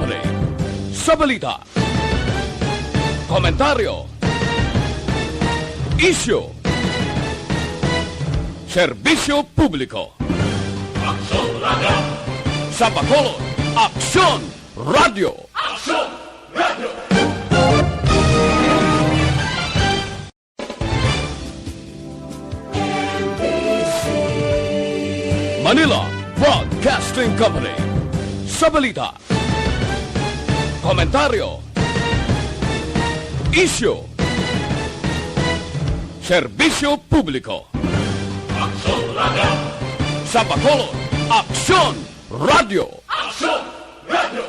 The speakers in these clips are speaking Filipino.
Company. Sa balita, komentaryo, isyu, serbisyo publiko. Aksyon Radio! Sa Bacolod, Aksyon Radio! Aksyon Radio! Manila Broadcasting Company. Sa balita, komentaryo, isyu, serbisyo publiko. Aksyon Radio! Sa Bacolod, Aksyon Radio! Aksyon Radio!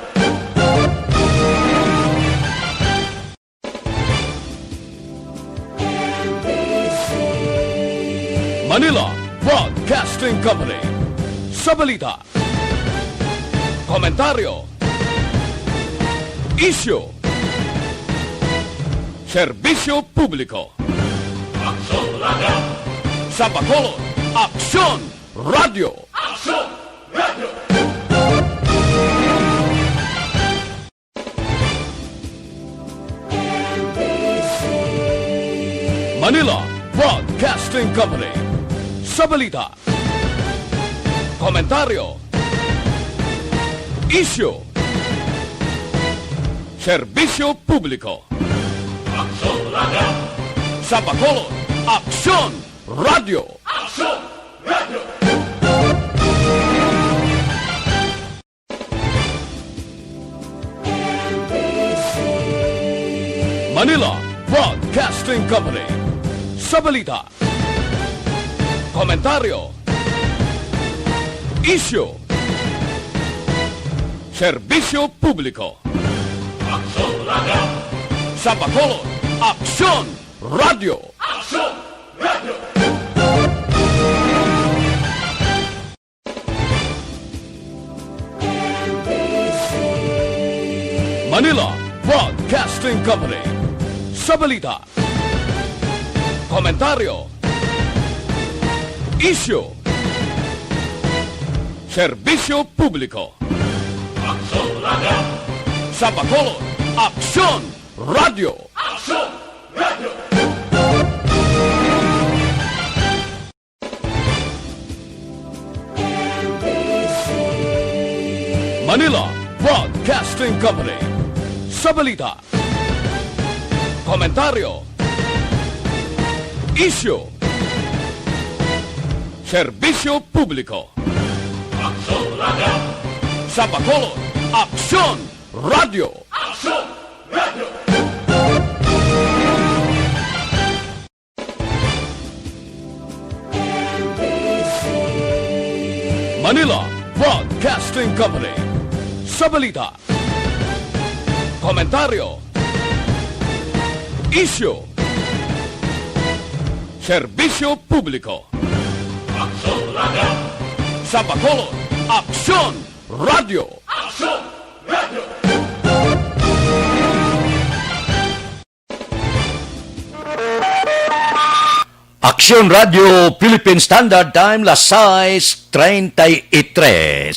Manila Broadcasting Company. Sa balita, komentaryo, isyu, serbisyo publiko. Aksyon Radio! Sa Bacolod, Aksyon Radio! Aksyon Radio! Manila Broadcasting Company. Sa balita, komentaryo, isyu, serbisyo publiko. Aksyon Radio! Sa Bacolod, Aksyon Radio! Aksyon Radio! Manila Broadcasting Company. Sa balita, komentaryo, isyu, serbisyo publiko. Aksyon Radio! Sa Bacolod, Aksyon Radio! Aksyon Radio! Manila Broadcasting Company. Sa balita, komentaryo, isyu, serbisyo publiko. Aksyon Radio! Sa Bacolod, Aksyon Radio! Aksyon Radio! Manila Broadcasting Company. Sa balita, komentaryo, isyu, serbisyo publiko. Aksyon Radio! Sa Bacolod, Aksyon Radio! Aksyon Radio! Manila Broadcasting Company. Sa balita, komentaryo, isyu, serbisyo publiko. Aksyon Radio! Sa Bacolod, Aksyon Radio! Aksyon Radio! Aksyon Radio Philippine Standard Time, las 6:33.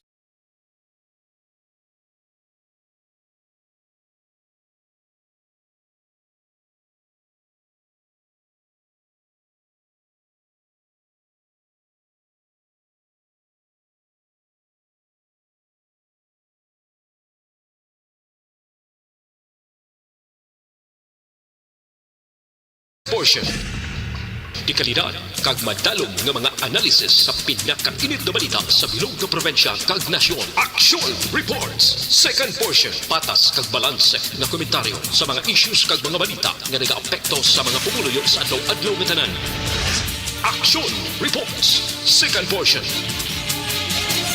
Portion. Di kalidad, kag madalom nga mga analisis sa pinakainit na balita sa bilog na probinsya kag nasyon. Aksyon Reports. Second portion, patas kag balanse nga komentaryo sa mga issues kag mga balita nga nagaapekto sa mga pumuluyo sa adlaw-adlaw nga tanan. Aksyon Reports. Second portion.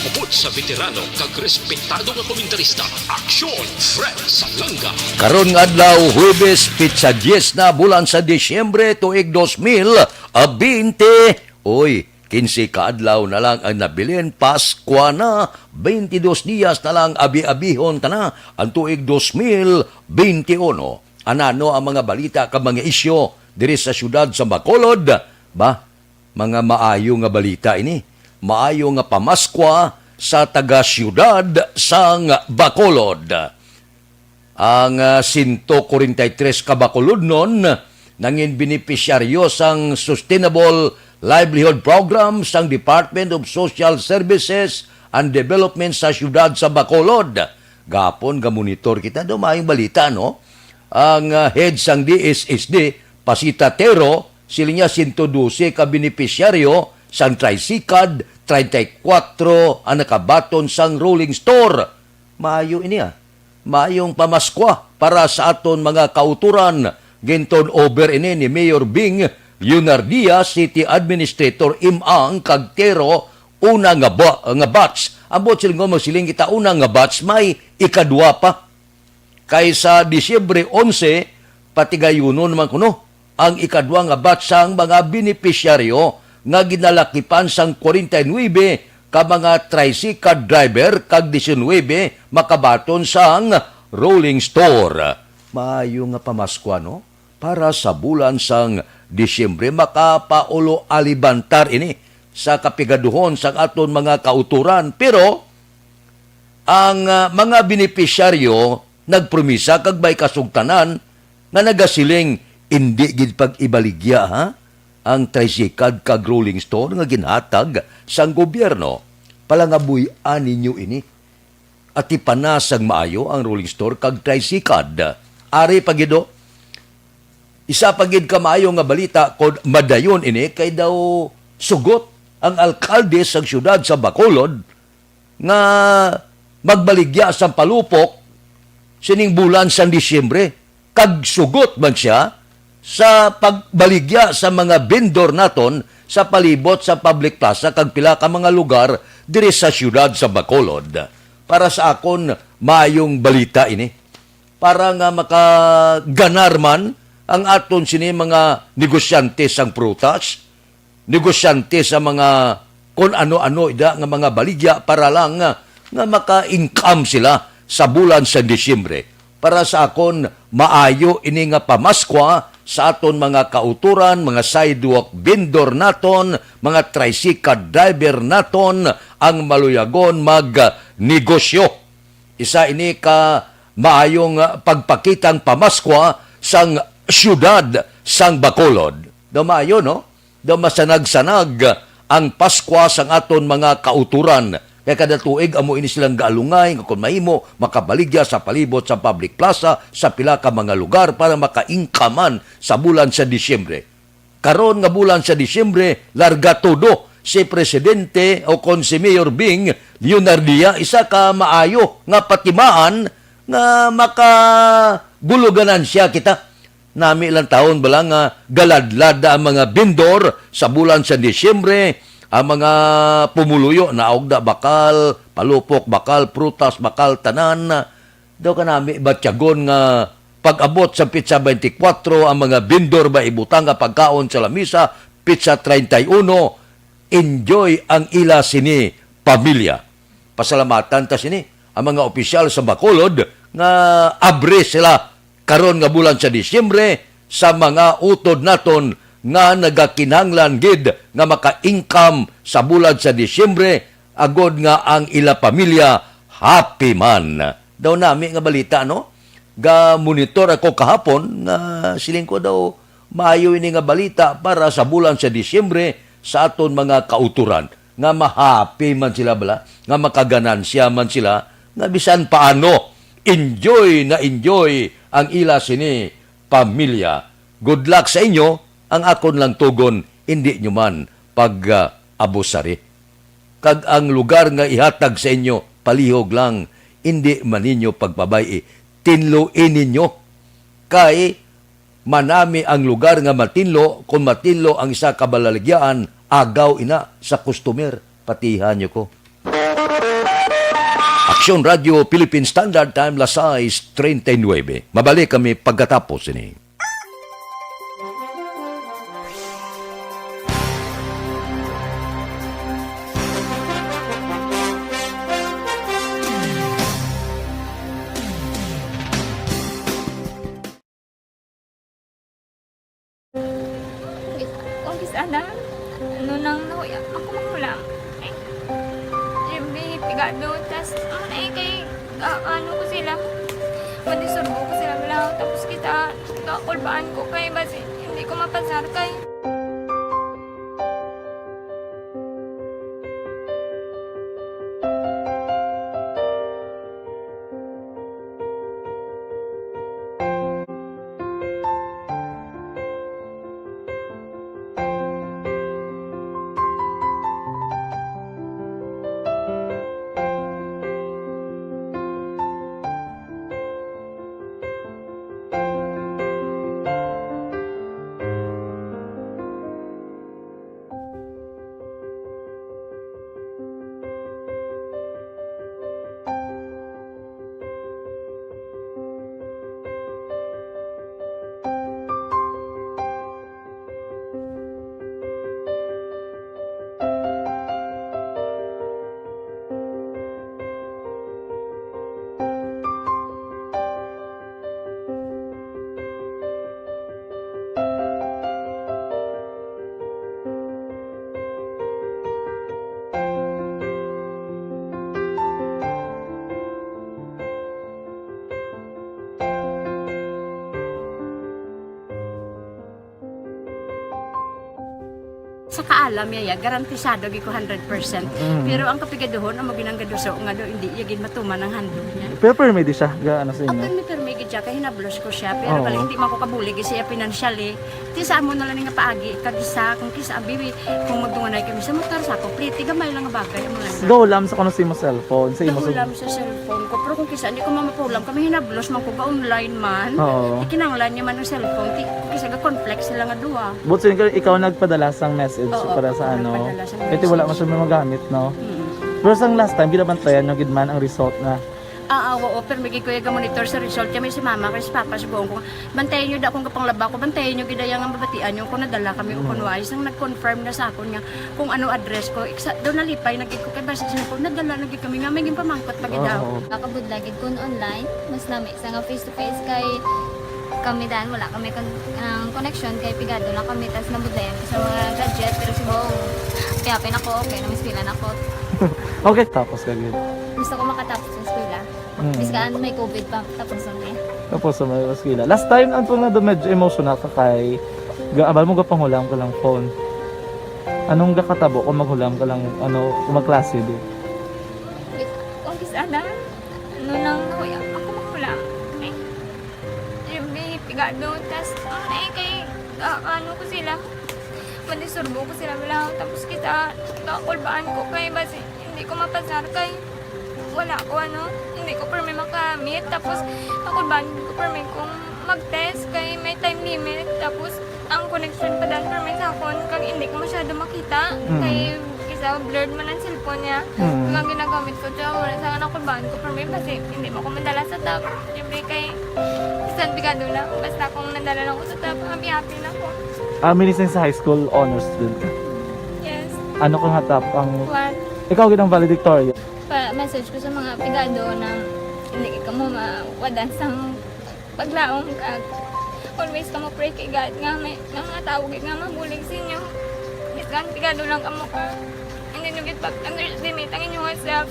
Upod sa veterano kag respetado nga komentarista, Aksyon Fred Salanga. Karon nga adlaw Huwebes pitsa 10 na bulan sa Disyembre tuig 2020. Oy, 15 ka adlaw na lang ang nabilin, Paskwa na, 22 diyas na lang abi-abihon ta na ang tuig 2021. Anano ang mga balita kag mga isyu diri sa syudad sa Bacolod? Ba, mga maayo nga balita ini. Maayo nga pamaskwa sa taga-syudad sang Bacolod. ang 143 ka bakulod nun nangin benepisyaryo sang Sustainable Livelihood Program sang Department of Social Services and Development sa siyudad sa Bacolod. Gapon ga monitor kita do maayong balita no. Ang head sang DSSD Pasita Tero sila niya 112 ka benepisyaryo sang tricycad 34 ang nakabaton sang rolling store. Maayo ini maayong pamaskwa para sa aton mga kauturan. Ginton over ini ni Mayor Bing Yunardia, City Administrator Imang Kagtero, una nga batch. Ambot sila nga magsiling kita una nga batch, may ikadwa pa. Kaysa Disyembre 11, patigayuno naman kuno, ang ikadwa nga batch sang mga benepisyaryo nga ginalakipan sang 49 ka mga tricycle driver kag 19 makabaton sang rolling store. Maayo nga pamaskwa no? Para sa bulan sang Disyembre makapaulo alibantar ini sa kapigaduhon sang aton mga kauturan. Pero ang mga benepisyaryo nagpromisa kag may kasugtanan nga nagasiling hindi gid pag-ibaligya ang tricycad kag rolling store nga ginhatag sang gobyerno. Palangabuy-an ninyo ini. At ipanasang maayo ang rolling store kag tricycad. Ari pagido, isa pagid ka maayo nga balita kod madayon ini kay daw sugot ang alkalde sang siyudad sa Bacolod nga magbaligya sa palupok sining bulan sa Disyembre. Kag sugot man siya sa pagbaligya sa mga vendor naton sa palibot sa public plaza kag pila ka mga lugar diri sa siyudad sa Bacolod. Para sa akon maayong balita ini. Para nga makaganar man ang aton sini mga negosyante sang prutas, negosyante sa mga kung ano-ano ida nga mga baligya para lang nga maka-income sila sa bulan sa Disyembre. Para sa akon maayo ini nga pamaskwa sa aton mga kauturan, mga sidewalk vendor naton, mga tricycle driver naton ang maluyagon magnegosyo. Isa ini ka maayong pagpakitang pamaskwa sang siyudad sang Bacolod. Daw maayo no? Daw masanag-sanag ang Paskwa sang aton mga kauturan. Kaya kada tuig amo ini silang gaalungay nga kun mahimo makabaligya sa palibot sa public plaza sa pila ka mga lugar para maka-ingkaman sa bulan sa Disyembre. Karon nga bulan sa Disyembre, larga todo si Presidente o kon si Mayor Bing Leonardia isa ka maayo nga patimaan nga makaguluganan siya kita. Nami ilang taon bala nga galadlada ang mga vendor sa bulan sa Disyembre, ang mga pumuluyo na augda bakal, palupok, bakal, prutas, bakal, tanan. Daw ka nami batyagon nga pag-abot sa pizza 24, ang mga vendor ba ibutang nga pagkaon sa lamisa, pizza 31, enjoy ang ila sini pamilya. Pasalamatan ta sini ang mga opisyal sa Bacolod nga abre sila karon nga bulan sa Disyembre sa mga utod naton nga nagakinahanglan gid nga maka-income sa bulan sa Disyembre agod nga ang ila pamilya happy man. Daw nami nga balita no? Ga monitor ako kahapon nga siling ko daw maayo ini nga balita para sa bulan sa Disyembre sa aton mga kauturan nga ma-happy man sila bala, nga makaganansya man sila nga bisan paano enjoy na enjoy ang ila sini pamilya. Good luck sa inyo. Ang akon lang tugon, hindi nyo man pag-abusari. Kag ang lugar nga ihatag sa inyo, palihog lang, hindi man ninyo pagbabayi. Tinluin ninyo. Kay manami ang lugar nga matinlo, kung matinlo ang isa kabalaligyan, agaw ina sa customer. Patihan nyo ko. Aksyon Radio Philippine Standard Time, las 6:39. Mabalik kami pagkatapos ini. Office ana, ano nang nahuya ako mangulang. Siyempre, pigado, tas ano kay ano ko sila, madisturbo kakulbaan ko kay basi hindi ko mapasar kay. Sa kaalam yaya, garantisado gi ko 100%. Pero ang kapigaduhon, ang maginanggaduso nga do, hindi yagin matuman ang handog niya. Pero permedi siya, gaano sa inyo? Ang permi gid siya, kaya hinablos ko siya. Pero pala hindi man ko kabulig siya financially. Ti sa mo na lang nga paagi, kagisa, kung kisa abibi, kung magdunganay kami sa motor sa ko, pliti, gamay lang nga bagay. Gawlam sa kuno sa imo cellphone, sa imo Nagulam sa cellphone ko. Pero kung kisa, hindi ko mamapulam. Kami hinablos man ko ga online man. Oo. Ikinanglan niya man ang cellphone. Kisa ga conflict sila nga duwa. But so, ikaw nagpadala sang message Oo, para sa ako ano. nagpadala sang Ito wala message. man siya magamit, no? Pero sang last time, ginabantayan nyo gid man ang result na. Oo, pero may kuya ga monitor sa result kami si mama kay si papa si buong ko. Bantayan niyo da kung kapang laba ko, bantayan niyo gidaya nga mabatian niyo kung nadala kami o kunwais ang nag-confirm na sa akon nga kung ano address ko. Doon nalipay nagid ko kay base sa ko nadala nagid kami nga may gimpamangkot pag daw. Oo. Nakabudlagid kun online, mas nami sa nga face to face kay kami dan wala kami connection kay pigado lang kami tas nabudlayan ko sa mga gadget pero si Bong kaya ako okay na mispilan ako. Okay, tapos kagid. Gusto ko makatapos sa eskwela. Biskaan may COVID pa tapos ang Tapos sa mga eskwela. Last time, ang na do medyo emotional ka kay abal mo gapangulam ka lang phone. Anong gakatabo kung maghulam ka lang, kung magklase di? kung kisana ano nang kuya ako makula eh yung pigado tas kay ano ko sila manisurbo ko sila bilang tapos kita kakulbaan ko kay basi hindi ko mapasar kay wala ko hindi ko permi makamit tapos kakulbaan ko permi kung mag-test kay may time limit tapos ang connection pa dan permi sa akon kag hindi ko masyado makita kay kisa blurred man ang cellphone niya kung ginagamit ko siya wala sa kakulbaan ko permi kasi hindi mo ko madala sa tab siyempre kay isang bigado lang basta kung nadala lang ko sa tab happy na ko. Minising sa high school honors student ka. Yes. Ano kang hatap ang... What? Ikaw ginang valedictorian. Message ko sa mga pigado na hindi ka mo mawadan sang paglaong kag always ka mo pray kay God nga may nga tawag nga mabulig sa inyo. Biskan pigado lang ka mo ka. Hindi nyo git pag underestimate ang inyong self.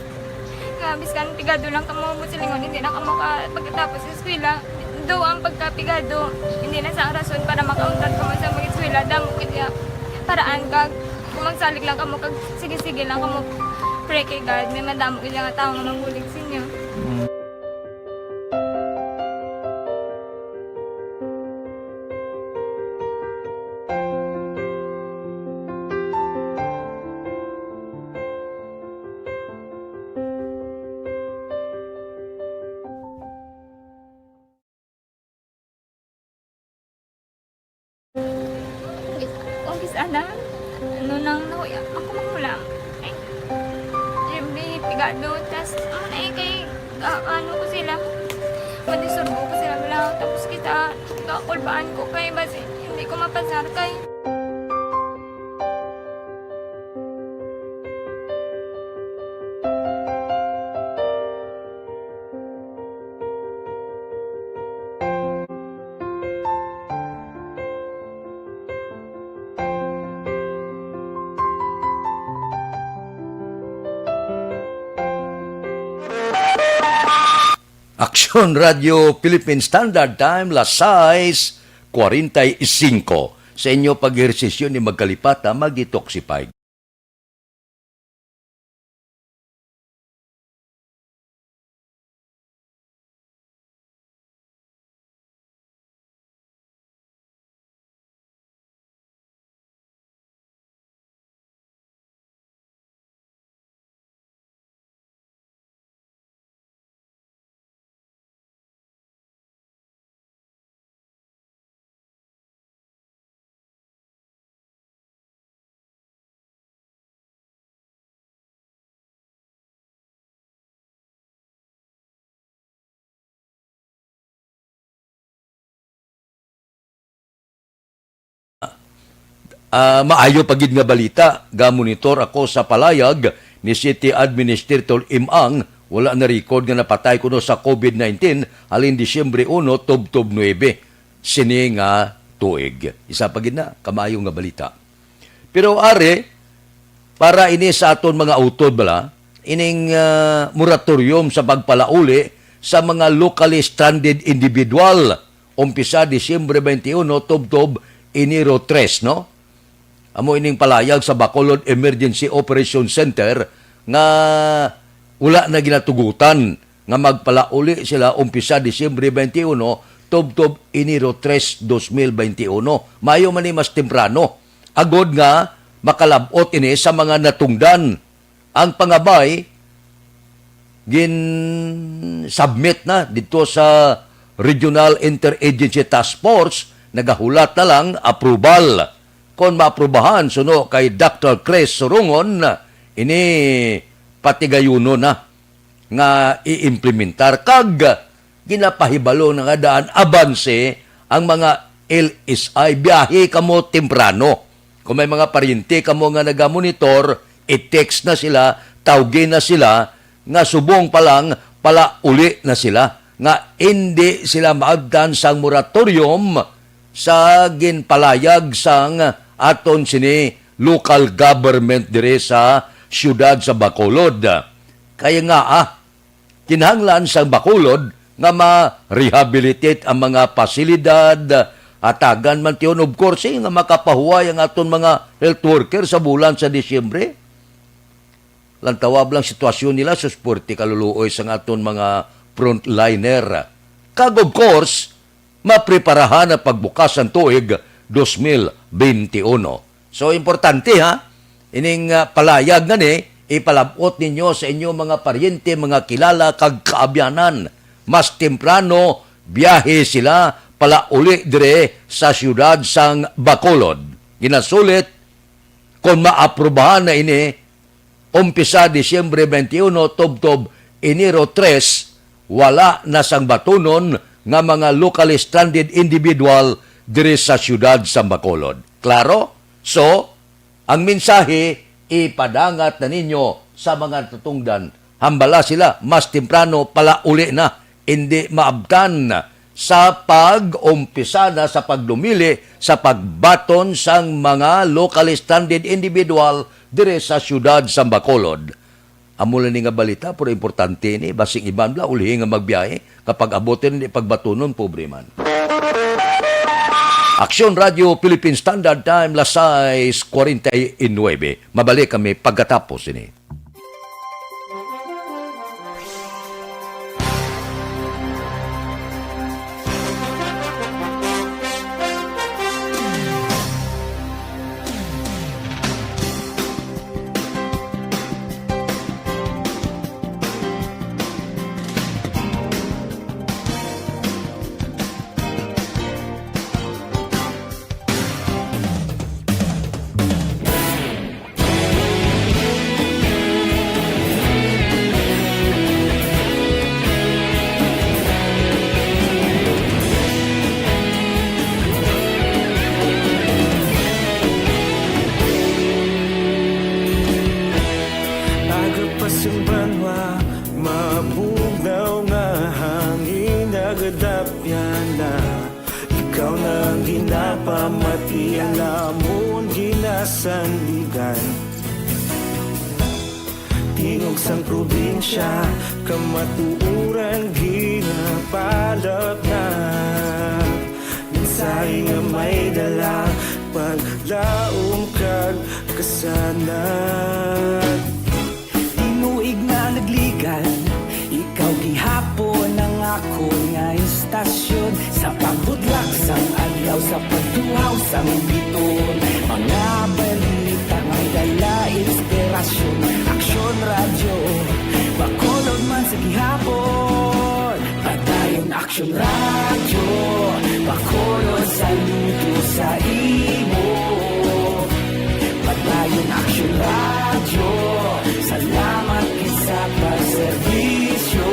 Nga biskan pigado lang ka mo silingon hindi na ka mo ka pagkatapos sa eskwela. Do ang pagkapigado hindi na sa rason para makauntat ka mo sa mga eskwela damo kaya paraan kag kung magsalig lang ka mo kag sige-sige lang ka mo pray kay God may madamo kaya nga tao nga mabulig sa inyo. Kung kisana ano nang nahuya ako makulang eh siyempre pigado tas kay ano ko sila manisurbo ko sila bilang tapos kita kakulbaan ko kay basi hindi ko mapasar kay Aksyon Radio Philippine Standard Time, las 6 45. Sa inyo pag-ehersisyo ni magkalipata, mag-detoxify. Maayo pagid nga balita, ga-monitor ako sa palayag ni City Administrator Imang, wala na record nga napatay kuno sa COVID-19 halin Disyembre 1, tub-tub 9. Sini nga tuig. Isa pagid na, kamayo nga balita. Pero are, para ini sa aton mga utod bala, ining moratorium sa pagpalauli sa mga locally stranded individual. Umpisa Disyembre 21, tub-tub Enero 3, no? Amo ining palayag sa Bacolod Emergency Operation Center nga wala na ginatugutan nga magpalauli sila umpisa Disyembre 21 tub-tub Enero 3, 2021. Mayo man ni mas temprano. Agod nga makalabot ini sa mga natungdan. Ang pangabay gin-submit na dito sa Regional Interagency Task Force, nagahulat na lang approval. Kung maaprubahan suno kay Dr. Chris Surungon, ini patigayuno na nga iimplementar kag ginapahibalo na nga daan abanse ang mga LSI. Biyahe kamo temprano. Kung may mga paryente kamo nga nagamonitor, i-text na sila, tawagin na sila, nga subong pa lang pala uli na sila, nga hindi sila maagdan sang moratorium sa ginpalayag sang aton sini local government dire sa siyudad sa Bacolod. Kaya nga kinahanglan sa Bacolod nga ma-rehabilitate ang mga pasilidad, atagan man tiyon of course nga makapahuway ang aton mga health worker sa bulan sa Disyembre. Lantawab lang sitwasyon nila sa sporty kaluluoy sa aton mga frontliner. Kag of course, mapreparahan ang pagbukas ng tuig 2021. So, importante ining palayag nga ni, ipalabot ninyo sa inyo mga paryente, mga kilala, kag kaabyanan. Mas temprano, biyahe sila, pala uli dire sa siyudad sang Bacolod. Ginasulit, kung maaprubahan na ini, umpisa Disyembre 21, tub-tub Enero 3, wala na sang batunon nga mga locally stranded individual dire sa siyudad sa Bacolod. Klaro? So, ang mensahe, ipadangat na ninyo sa mga tutungdan. Hambala sila, mas temprano pala uli na. Hindi maabdan sa pag-umpisa na sa pagdumili sa pagbaton sang mga locally stranded individual dire sa siyudad sa Bacolod. Amulan ni nga balita, pero importante ni, basing iban bla, ulihin nga magbiyahe, kapag abutin ni pagbatunon, pobre man. Aksyon Radio Philippine Standard Time, las 6:49. Mabalik kami pagkatapos ini. Sandigan tingog sang probinsya kamatuuran ginapalap na mensahe gamay nga may dala paglaom kag kasanan. Tinuig na nagligan, ikaw gihapon ang ako nga istasyon. Sa pagbudlak sang adlaw, sa pagtuhaw sang biton, mga balita may dala inspirasyon. Aksyon radyo, bakolod man sa gihapon. Padayon Aksyon radyo, bakolod sa luto sa imo. Padayon Aksyon radyo, salamat sa pagserbisyo.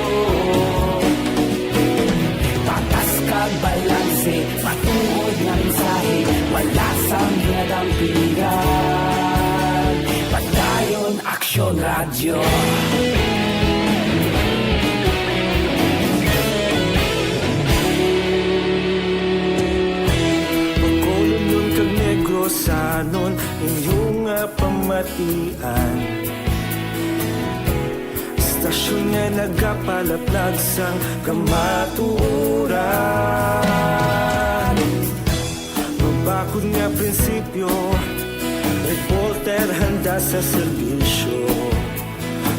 Patas kag balanse, matuod na mensahe, wala sang hinadampingan. Padayon Aksyon radyo. Pagkolon nun kag negro sanon inyong pamatian. Istasyon nga nagapalaplag sang kamaturan. Mabakod nga prinsipyo, reporter handa sa serbisyo.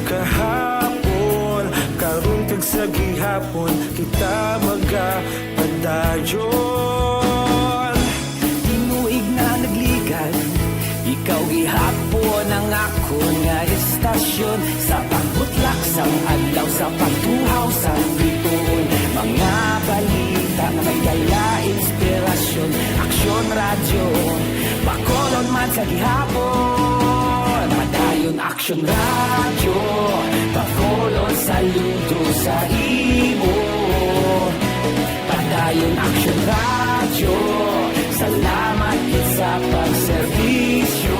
Kahapon, karon kag sa gihapon, kita magapadayon. Tinuig na nagligan, ikaw gihapon ang ako nga istasyon. Sa pagbutlak sang adlaw, sa pagtuhaw sang biton, mga balita na may dala inspirasyon. Aksyon radyo, bakolon man sa gihapon. Padayon Aksyon radyo, bakolon sa luto sa imo. Padayon Aksyon radyo, salamat sa pagserbisyo.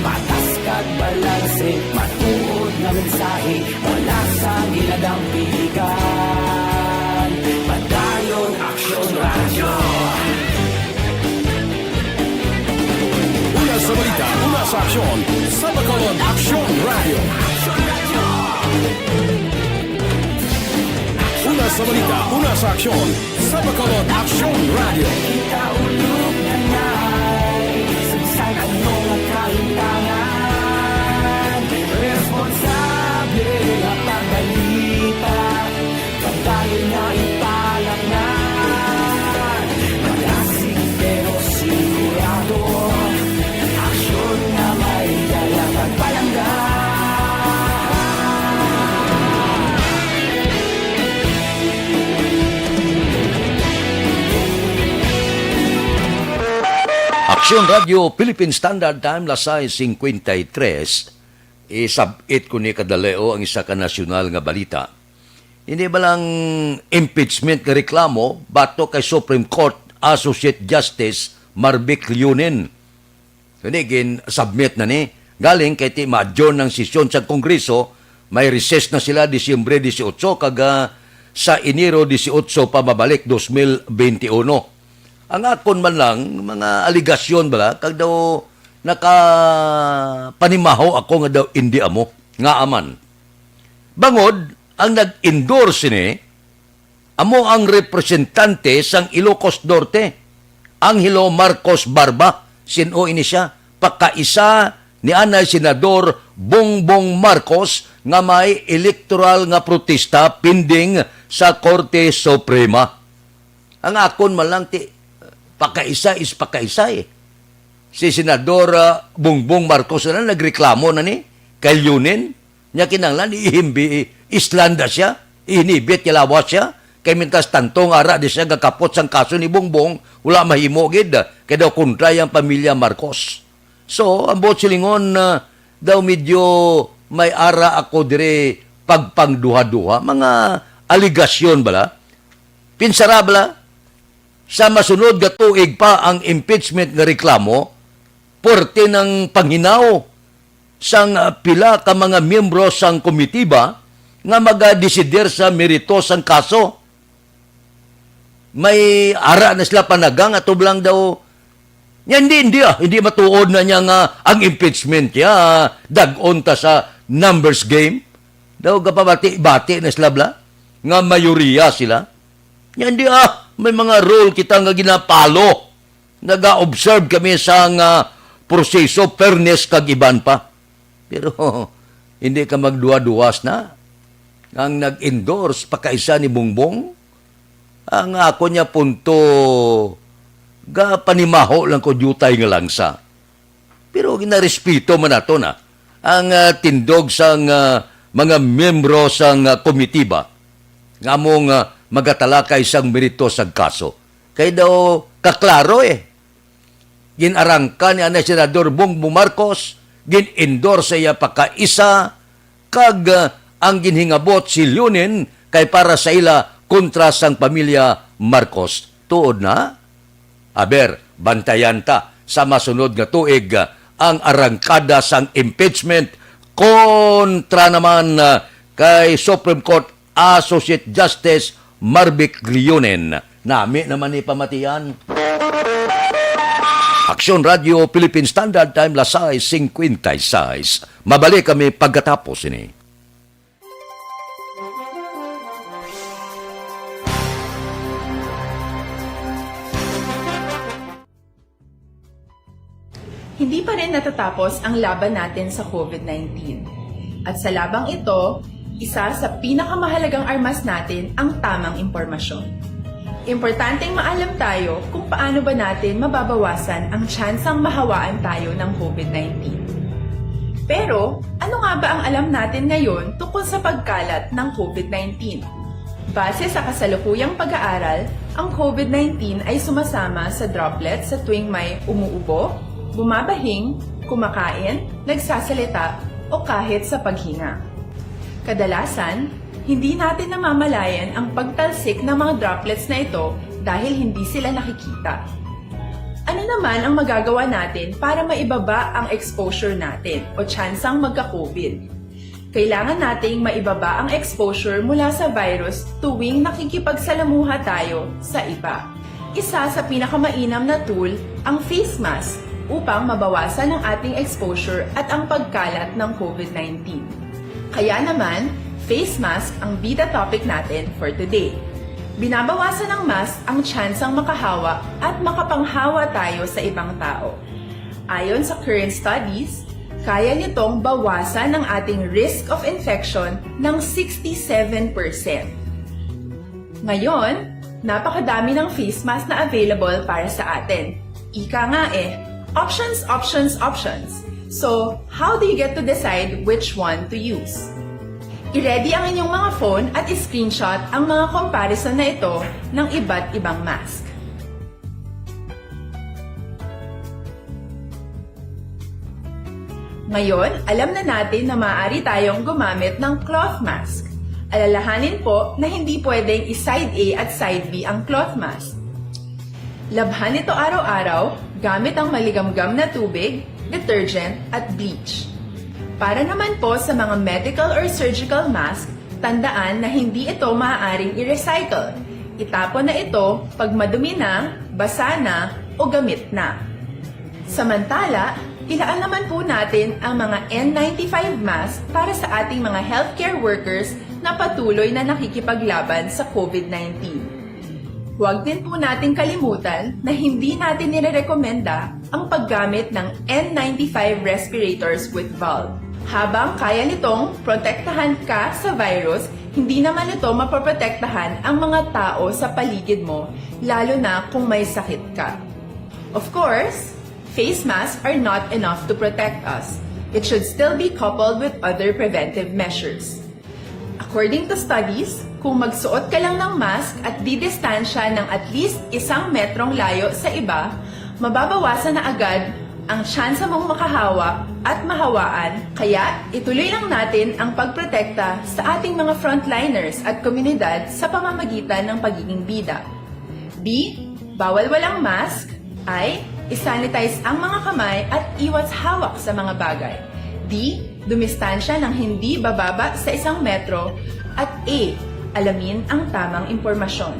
Patas kag balanse, matuod na mensahe, wala sang ginadampigan. Padayon Aksyon radyo. Una sa balita, una sa aksyon, sa Bacolod Aksyon Radio. Una sa balita, una sa aksyon, sa Bacolod Aksyon Radio. Kita ulog na ngay, sagsay anong ang kalintangan. Responsable ang pagbalita, pagdayon na ipalaknan. Malasig pero sigurado, aksyon na may dalang pagpalanggan. Aksyon Radio, Philippine Standard Time, lasay 53. Isabit ko ni kadaleo ang isa ka nasyonal nga balita. Hindi ba lang impeachment nga reklamo bato kay Supreme Court Associate Justice Marvic Leonin. Kunigin, submit na ni. Galing kay ti ma-adjourn ng sesyon sa Kongreso, may recess na sila Disyembre 18 kaga sa Enero 18 pababalik 2021. Ang akon man lang, mga aligasyon bala, kag daw nakapanimaho ako nga daw hindi amo, nga aman. Bangod, ang nag-endorse ni, amo ang representante sang Ilocos Norte, Angelo Marcos Barba, sino ini siya, pagkaisa ni anay Senador Bongbong Marcos nga may electoral nga protesta pending sa Korte Suprema. Ang akon man lang ti, pakaisa is pakaisa eh. Si Senador Bongbong Marcos na nagreklamo na ni kay Leonin, niya kinanglan ihimbi Islanda siya, inibit kilawas siya, kay mintas tantong ara di siya gakapot sang kaso ni Bongbong, wala mahimo gid, kay daw kontra yung pamilya Marcos. So, ang buot silingon daw medyo may ara ako dire pagpangduha-duha, mga aligasyon bala, pinsara bala, sa masunod nga tuig pa ang impeachment nga reklamo, porte ng panghinaw sang pila ka mga miyembro sang komitiba nga magadesider sa merito sang kaso. May ara na sila panagang at lang daw, hindi matuod na niya nga ang impeachment niya, dag-on ta sa numbers game. Daw kapabati-bati na sila bla, nga mayoriya sila. Hindi may mga rule kita nga ginapalo. Naga-observe kami sa nga proseso, fairness kag iban pa. Pero hindi ka magduwa-duwas na. Ang nag-endorse pakaisa ni Bongbong, ang ako niya punto ga panimaho lang ko jutay nga langsa. Pero ginarespeto man nato na ang tindog sang mga membro sang komitiba nga mong magatalakay sang merito sa kaso. Kay daw kaklaro Ginarangka ni Anay Senador Bongbong Marcos, gin-endorse iya pakaisa, kag ang ginhingabot si Leonin kay para sa ila kontra sang pamilya Marcos. Tuod na? Aber, bantayan ta sa masunod nga tuig ang arangkada sang impeachment kontra naman kay Supreme Court Associate Justice Marvic Leonin. Nami naman ni pamatian. Aksyon Radio Philippine Standard Time Lasay 56. Mabalik kami pagkatapos ini. Hindi pa rin natatapos ang laban natin sa COVID-19. At sa labang ito, isa sa pinakamahalagang armas natin ang tamang impormasyon. Importanteng maalam tayo kung paano ba natin mababawasan ang tsansang mahawaan tayo ng COVID-19. Pero, ano nga ba ang alam natin ngayon tungkol sa pagkalat ng COVID-19? Base sa kasalukuyang pag-aaral, ang COVID-19 ay sumasama sa droplets sa tuwing may umuubo, bumabahing, kumakain, nagsasalita, o kahit sa paghinga. Kadalasan, hindi natin namamalayan ang pagtalsik ng mga droplets na ito dahil hindi sila nakikita. Ano naman ang magagawa natin para maibaba ang exposure natin o tsansang magka-COVID? Kailangan nating maibaba ang exposure mula sa virus tuwing nakikipagsalamuha tayo sa iba. Isa sa pinakamainam na tool ang face mask upang mabawasan ang ating exposure at ang pagkalat ng COVID-19. Kaya naman, face mask ang bida topic natin for today. Binabawasan ng mask ang tsansang makahawa at makapanghawa tayo sa ibang tao. Ayon sa current studies, kaya nitong bawasan ang ating risk of infection ng 67%. Ngayon, napakadami ng face mask na available para sa atin. Ika nga options, options, options. So, how do you get to decide which one to use? I-ready ang inyong mga phone at i-screenshot ang mga comparison na ito ng iba't ibang mask. Ngayon, alam na natin na maaari tayong gumamit ng cloth mask. Alalahanin po na hindi pwedeng i-side A at side B ang cloth mask. Labhan ito araw-araw gamit ang maligamgam na tubig, detergent at bleach. Para naman po sa mga medical or surgical mask, tandaan na hindi ito maaaring i-recycle. Itapon na ito pag madumi na, basa na, o gamit na. Samantala, ilaan naman po natin ang mga N95 mask para sa ating mga healthcare workers na patuloy na nakikipaglaban sa COVID-19. Huwag din po nating kalimutan na hindi natin nirerekomenda ang paggamit ng N95 respirators with valve. Habang kaya nitong protektahan ka sa virus, hindi naman ito mapoprotektahan ang mga tao sa paligid mo, lalo na kung may sakit ka. Of course, face masks are not enough to protect us. It should still be coupled with other preventive measures. According to studies, kung magsuot ka lang ng mask at didistansya ng at least 1 metrong layo sa iba, mababawasan na agad ang tsansa mong makahawa at mahawaan, kaya ituloy lang natin ang pagprotekta sa ating mga frontliners at komunidad sa pamamagitan ng pagiging bida. B. Bawal walang mask. I. Isanitize ang mga kamay at iwas hawak sa mga bagay. D. Dumistansya ng hindi bababa sa 1 metro. At A. Alamin ang tamang impormasyon.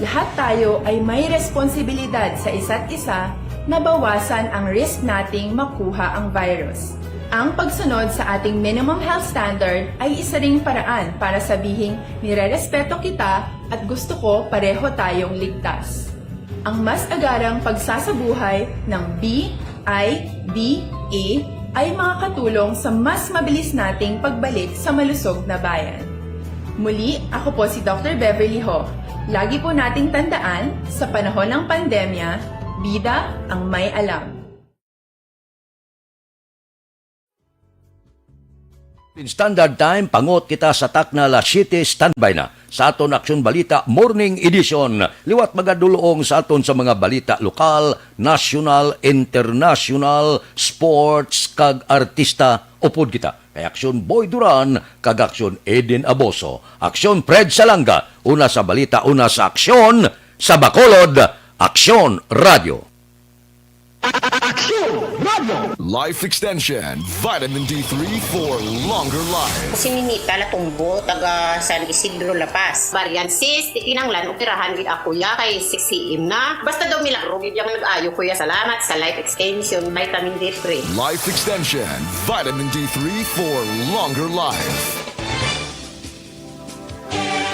Lahat tayo ay may responsibilidad sa isa't isa na bawasan ang risk nating makuha ang virus. Ang pagsunod sa ating minimum health standard ay isa ring paraan para sabihing nirerespeto kita at gusto ko pareho tayong ligtas. Ang mas agarang pagsasabuhay ng BIDA ay makakatulong sa mas mabilis nating pagbalik sa malusog na bayan. Muli, ako po si Dr. Beverly Ho. Lagi po nating tandaan, sa panahon ng pandemya, bida ang may alam. In standard time, pangot kita sa takna la City, standby na sa aton Aksyon Balita Morning Edition. Liwat magadulong sa aton sa mga balita lokal, national, international, sports, kag artista. Upod kita kay Aksyon Boy Duran, kag Aksyon Eden Aboso. Aksyon Fred Salanga, una sa balita, una sa aksyon, sa Bacolod, Aksyon Radio. Life Extension, Vitamin D3 for longer life. Si Ninita Latumbo, taga San Isidro, La Paz. Variant sis, tikinanglan, operahan gid ako ya kay 6 cm na. Basta daw milagro gid yung nag-ayo kuya. Salamat sa Life Extension, Vitamin D3. Life Extension, Vitamin D3 for longer life.